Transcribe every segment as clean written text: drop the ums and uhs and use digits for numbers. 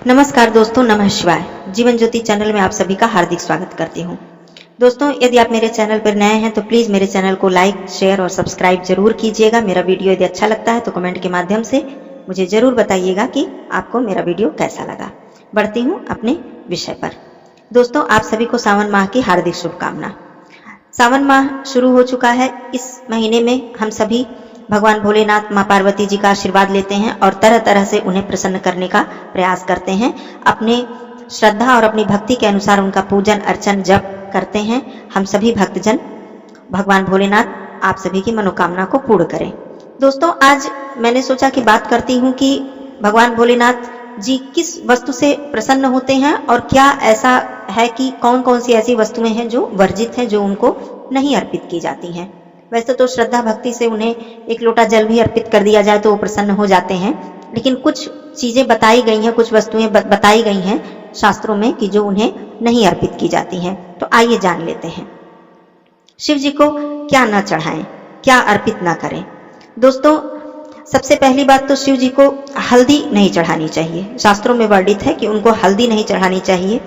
नमस्कार दोस्तों, नमः शिवाय। जीवन ज्योति चैनल में आप सभी का हार्दिक स्वागत करती हूँ। दोस्तों, यदि आप मेरे चैनल पर नए हैं तो प्लीज़ मेरे चैनल को लाइक, शेयर और सब्सक्राइब जरूर कीजिएगा। मेरा वीडियो यदि अच्छा लगता है तो कमेंट के माध्यम से मुझे जरूर बताइएगा कि आपको मेरा वीडियो कैसा लगा। बढ़ती हूँ अपने विषय पर। दोस्तों, आप सभी को सावन माह की हार्दिक शुभकामना। सावन माह शुरू हो चुका है। इस महीने में हम सभी भगवान भोलेनाथ, माँ पार्वती जी का आशीर्वाद लेते हैं और तरह तरह से उन्हें प्रसन्न करने का प्रयास करते हैं। अपने श्रद्धा और अपनी भक्ति के अनुसार उनका पूजन अर्चन जप करते हैं। हम सभी भक्तजन भगवान भोलेनाथ आप सभी की मनोकामना को पूर्ण करें। दोस्तों, आज मैंने सोचा कि बात करती हूँ कि भगवान भोलेनाथ जी किस वस्तु से प्रसन्न होते हैं और क्या ऐसा है कि कौन कौन सी ऐसी वस्तुएं हैं जो वर्जित हैं, जो उनको नहीं अर्पित की जाती हैं। वैसे तो श्रद्धा भक्ति से उन्हें एक लोटा जल भी अर्पित कर दिया जाए तो वो प्रसन्न हो जाते हैं, लेकिन कुछ चीजें बताई गई हैं, कुछ वस्तुएं बताई गई हैं शास्त्रों में कि जो उन्हें नहीं अर्पित की जाती हैं। तो आइए जान लेते हैं शिव जी को क्या न चढ़ाएं, क्या अर्पित ना करें। दोस्तों, सबसे पहली बात तो शिव जी को हल्दी नहीं चढ़ानी चाहिए। शास्त्रों में वर्णित है कि उनको हल्दी नहीं चढ़ानी चाहिए।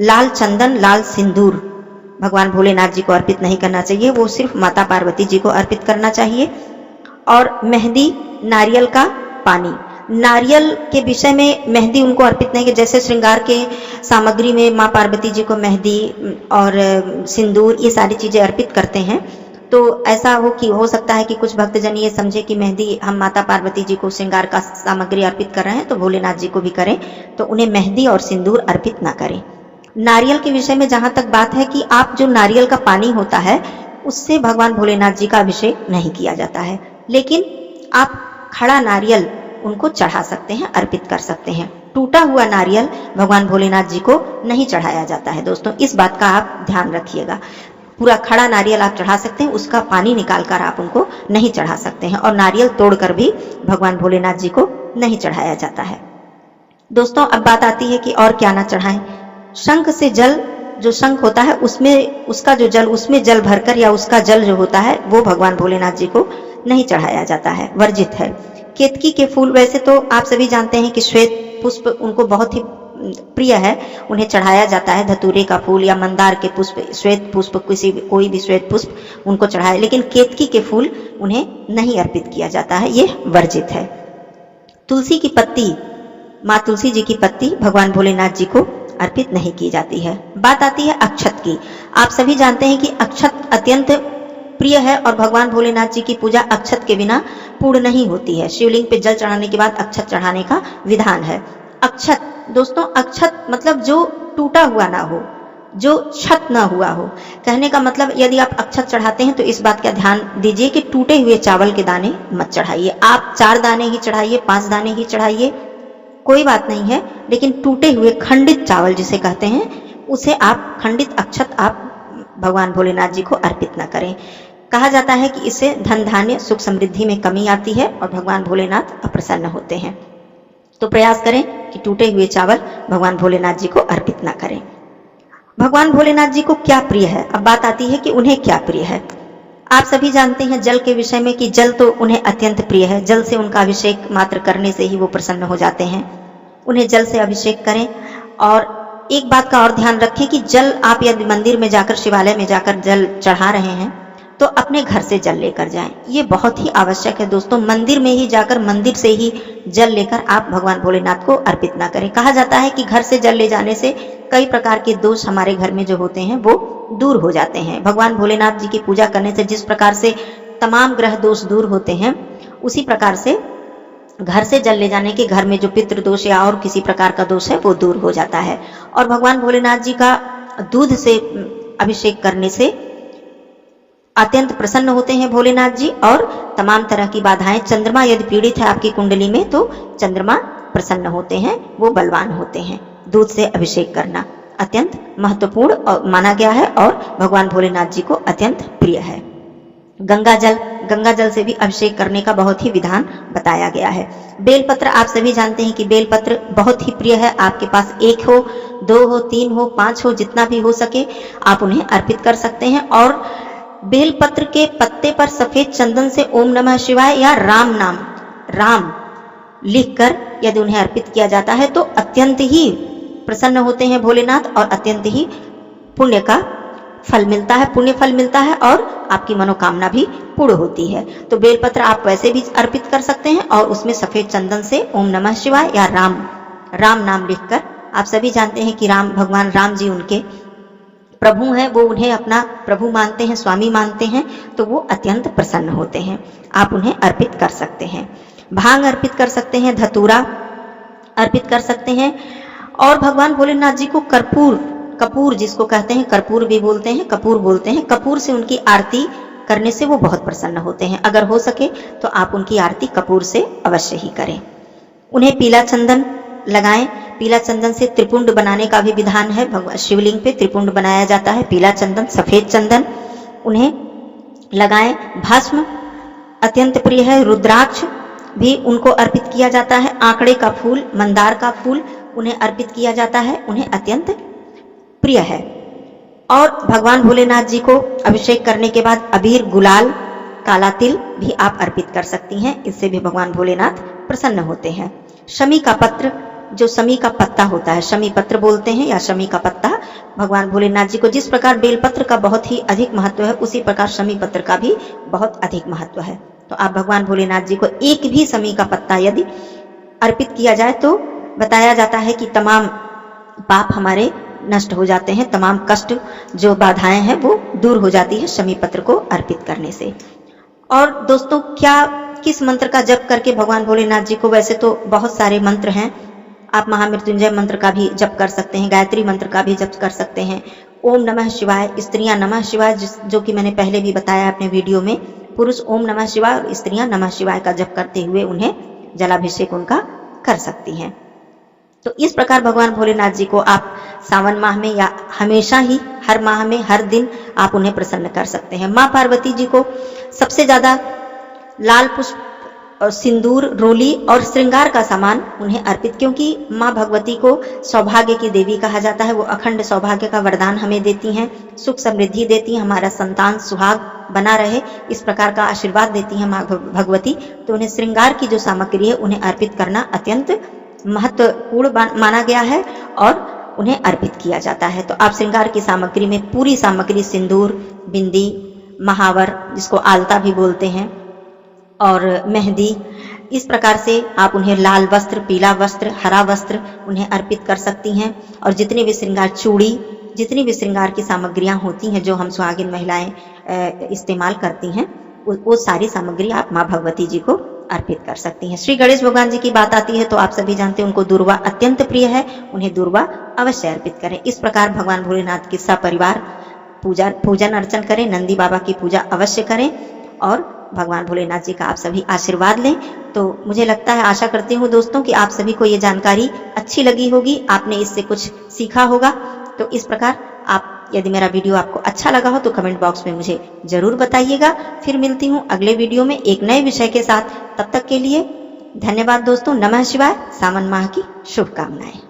लाल चंदन, लाल सिंदूर भगवान भोलेनाथ जी को अर्पित नहीं करना चाहिए, वो सिर्फ माता पार्वती जी को अर्पित करना चाहिए। और मेहंदी, नारियल का पानी, नारियल के विषय में मेहंदी उनको अर्पित नहीं, कि जैसे श्रृंगार के सामग्री में माँ पार्वती जी को मेहंदी और सिंदूर ये सारी चीजें अर्पित करते हैं। तो ऐसा हो सकता है कि कुछ भक्तजन ये समझे कि मेहंदी हम माता पार्वती जी को श्रृंगार का सामग्री अर्पित कर रहे हैं तो भोलेनाथ जी को भी करें, तो उन्हें मेहंदी और सिंदूर अर्पित ना करें। नारियल के विषय में जहां तक बात है कि आप जो नारियल का पानी होता है उससे भगवान भोलेनाथ जी का अभिषेक नहीं किया जाता है, लेकिन आप खड़ा नारियल उनको चढ़ा सकते हैं, अर्पित कर सकते हैं। टूटा हुआ नारियल भगवान भोलेनाथ जी को नहीं चढ़ाया जाता है। दोस्तों, इस बात का आप ध्यान रखिएगा। पूरा खड़ा नारियल आप चढ़ा सकते हैं, उसका पानी निकालकर आप उनको नहीं चढ़ा सकते हैं, और नारियल तोड़कर भी भगवान भोलेनाथ जी को नहीं चढ़ाया जाता है। दोस्तों, अब बात आती है कि और क्या ना चढ़ाएं। शंख से जल, जो शंख होता है उसमें उसका जो जल, उसमें जल भरकर या उसका जल जो होता है वो भगवान भोलेनाथ जी को नहीं चढ़ाया जाता है, वर्जित है। केतकी के फूल, वैसे तो आप सभी जानते हैं कि श्वेत पुष्प उनको बहुत ही प्रिय है, उन्हें चढ़ाया जाता है। धतूरे का फूल या मंदार के पुष्प, श्वेत पुष्प, कोई भी श्वेत पुष्प उनको चढ़ाया, लेकिन केतकी के फूल उन्हें नहीं अर्पित किया जाता है, ये वर्जित है। तुलसी की पत्ती, माँ तुलसी जी की पत्ती भगवान भोलेनाथ जी को अर्पित नहीं की जाती है। बात आती है अक्षत की। आप सभी जानते हैं कि अक्षत अत्यंत प्रिय है और भगवान भोलेनाथ जी की पूजा अक्षत के बिना पूर्ण नहीं होती है। शिवलिंग पे जल चढ़ाने के बाद अक्षत चढ़ाने का विधान है। अक्षत, दोस्तों, अक्षत मतलब जो टूटा हुआ ना हो, जो क्षत ना हुआ हो। कहने का मतलब, यदि आप अक्षत चढ़ाते हैं तो इस बात का ध्यान दीजिए कि टूटे हुए चावल के दाने मत चढ़ाइए। आप 4 दाने ही चढ़ाइए, 5 दाने ही चढ़ाइए, कोई बात नहीं है, लेकिन टूटे हुए खंडित चावल जिसे कहते हैं, उसे आप, खंडित अक्षत आप भगवान भोलेनाथ जी को अर्पित न करें। कहा जाता है कि इससे धन धान्य सुख समृद्धि में कमी आती है और भगवान भोलेनाथ अप्रसन्न होते हैं। तो प्रयास करें कि टूटे हुए चावल भगवान भोलेनाथ जी को अर्पित न करें। भगवान भोलेनाथ जी को क्या प्रिय है, अब बात आती है कि उन्हें क्या प्रिय है। आप सभी जानते हैं जल के विषय में कि जल तो उन्हें अत्यंत प्रिय है। जल से उनका अभिषेक मात्र करने से ही वो प्रसन्न हो जाते हैं। उन्हें जल से अभिषेक करें। और एक बात का और ध्यान रखें कि जल आप यदि मंदिर में जाकर, शिवालय में जाकर जल चढ़ा रहे हैं तो अपने घर से जल लेकर जाएं। ये बहुत ही आवश्यक है दोस्तों। मंदिर में ही जाकर, मंदिर से ही जल लेकर आप भगवान भोलेनाथ को अर्पित ना करें। कहा जाता है कि घर से जल ले जाने से कई प्रकार के दोष हमारे घर में जो होते हैं वो दूर हो जाते हैं। भगवान भोलेनाथ जी की पूजा करने से जिस प्रकार से तमाम ग्रह दोष दूर होते हैं, उसी प्रकार से घर से जल ले जाने के, घर में जो पितृ दोष या और किसी प्रकार का दोष है वो दूर हो जाता है। और भगवान भोलेनाथ जी का दूध से अभिषेक करने से अत्यंत प्रसन्न होते हैं भोलेनाथ जी, और तमाम तरह की बाधाएं, चंद्रमा यदि पीड़ित है आपकी कुंडली में तो चंद्रमा प्रसन्न होते हैं, वो बलवान होते हैं। दूध से अभिषेक करना अत्यंत महत्वपूर्ण और माना गया है और भगवान भोलेनाथ जी को अत्यंत प्रिय है। गंगा जल से भी अभिषेक करने का बहुत ही विधान बताया गया है। बेलपत्र, आप सभी जानते हैं कि बेलपत्र बहुत ही प्रिय है। आपके पास 1 हो, 2 हो, 3 हो, 5 हो, जितना भी हो सके आप उन्हें अर्पित कर सकते हैं। और बेलपत्र के पत्ते पर सफेद चंदन से ओम नमः शिवाय या राम नाम, राम लिखकर यदि उन्हें अर्पित किया जाता है तो अत्यंत ही प्रसन्न होते हैं भोलेनाथ और अत्यंत ही पुण्य का फल मिलता है, पुण्य फल मिलता है और आपकी मनोकामना भी पूर्ण होती है। तो बेलपत्र आप वैसे भी अर्पित कर सकते हैं और उसमें सफेद चंदन से ओम नमः शिवाय या राम नाम लिखकर, आप सभी जानते हैं कि भगवान राम जी उनके प्रभु हैं, वो उन्हें अपना प्रभु मानते हैं, स्वामी मानते हैं, तो वो अत्यंत प्रसन्न होते हैं। आप उन्हें अर्पित कर सकते हैं, भांग अर्पित कर सकते हैं, धतूरा अर्पित कर सकते हैं और भगवान भोलेनाथ जी को कपूर जिसको कहते हैं, कर्पूर भी बोलते हैं, कपूर बोलते हैं, कपूर से उनकी आरती करने से वो बहुत प्रसन्न होते हैं। अगर हो सके तो आप उनकी आरती कपूर से अवश्य ही करें। उन्हें पीला चंदन लगाएं, पीला चंदन से त्रिपुंड बनाने का भी विधान है। भगवान शिवलिंग पे त्रिपुंड बनाया जाता है, पीला चंदन, सफेद चंदन उन्हें लगाएं। भस्म अत्यंत प्रिय है, रुद्राक्ष भी उनको अर्पित किया जाता है, आंकड़े का फूल, मंदार का फूल उन्हें अर्पित किया जाता है, उन्हें अत्यंत प्रिय है। और भगवान भोलेनाथ जी को अभिषेक करने के बाद अबीर, गुलाल, काला तिल भी आप अर्पित कर सकती हैं, इससे भी भगवान भोलेनाथ प्रसन्न होते हैं। शमी का पत्र, जो शमी का पत्ता होता है, शमी पत्र बोलते हैं या शमी का पत्ता, भगवान भोलेनाथ जी को जिस प्रकार बेलपत्र का बहुत ही अधिक महत्व है, उसी प्रकार शमी पत्र का भी बहुत अधिक महत्व है। तो आप भगवान भोलेनाथ जी को एक भी शमी का पत्ता यदि अर्पित किया जाए तो बताया जाता है कि तमाम पाप हमारे नष्ट हो जाते हैं, तमाम कष्ट जो बाधाएं हैं वो दूर हो जाती है शमी पत्र को अर्पित करने से। और दोस्तों, किस मंत्र का जप करके भगवान भोलेनाथ जी को, वैसे तो बहुत सारे मंत्र हैं, आप महामृत्युंजय मंत्र का भी जप कर सकते हैं, गायत्री मंत्र का भी जप कर सकते हैं, ओम नमः शिवाय, स्त्रियां नमः शिवाय, जो कि मैंने पहले भी बताया अपने वीडियो में, पुरुष ओम नमः शिवाय और स्त्रियां नमः शिवाय का जप करते हुए उन्हें जलाभिषेक उनका कर सकती हैं। तो इस प्रकार भगवान भोलेनाथ जी को आप सावन माह में या हमेशा ही हर माह में हर दिन आप उन्हें प्रसन्न कर सकते हैं। माँ पार्वती जी को सबसे ज्यादा लाल पुष्प और सिंदूर, रोली और श्रृंगार का सामान उन्हें अर्पित, क्योंकि माँ भगवती को सौभाग्य की देवी कहा जाता है। वो अखंड सौभाग्य का वरदान हमें देती हैं, सुख समृद्धि देती हैं, हमारा संतान सुहाग बना रहे इस प्रकार का आशीर्वाद देती हैं माँ भगवती। तो उन्हें श्रृंगार की जो सामग्री है उन्हें अर्पित करना अत्यंत महत्वपूर्ण माना गया है और उन्हें अर्पित किया जाता है। तो आप श्रृंगार की सामग्री में पूरी सामग्री, सिंदूर, बिंदी, महावर जिसको आलता भी बोलते हैं, और मेहंदी, इस प्रकार से आप उन्हें लाल वस्त्र, पीला वस्त्र, हरा वस्त्र उन्हें अर्पित कर सकती हैं। और जितनी भी श्रृंगार, चूड़ी, जितनी भी श्रृंगार की सामग्रियां होती हैं जो हम सुहागिन महिलाएं इस्तेमाल करती हैं, वो सारी सामग्री आप माँ भगवती जी को अर्पित कर सकती हैं। श्री गणेश भगवान जी की बात आती है तो आप सभी जानते हैं उनको दूर्वा अत्यंत प्रिय है, उन्हें दूर्वा अवश्य अर्पित करें। इस प्रकार भगवान भोलेनाथ के सपरिवार पूजन अर्चन करें, नंदी बाबा की पूजा अवश्य करें और भगवान भोलेनाथ जी का आप सभी आशीर्वाद लें। तो मुझे लगता है, आशा करती हूँ दोस्तों कि आप सभी को ये जानकारी अच्छी लगी होगी, आपने इससे कुछ सीखा होगा। तो इस प्रकार आप, यदि मेरा वीडियो आपको अच्छा लगा हो तो कमेंट बॉक्स में मुझे जरूर बताइएगा। फिर मिलती हूँ अगले वीडियो में एक नए विषय के साथ। तब तक के लिए धन्यवाद दोस्तों। नमः शिवाय। सावन माह की शुभकामनाएं।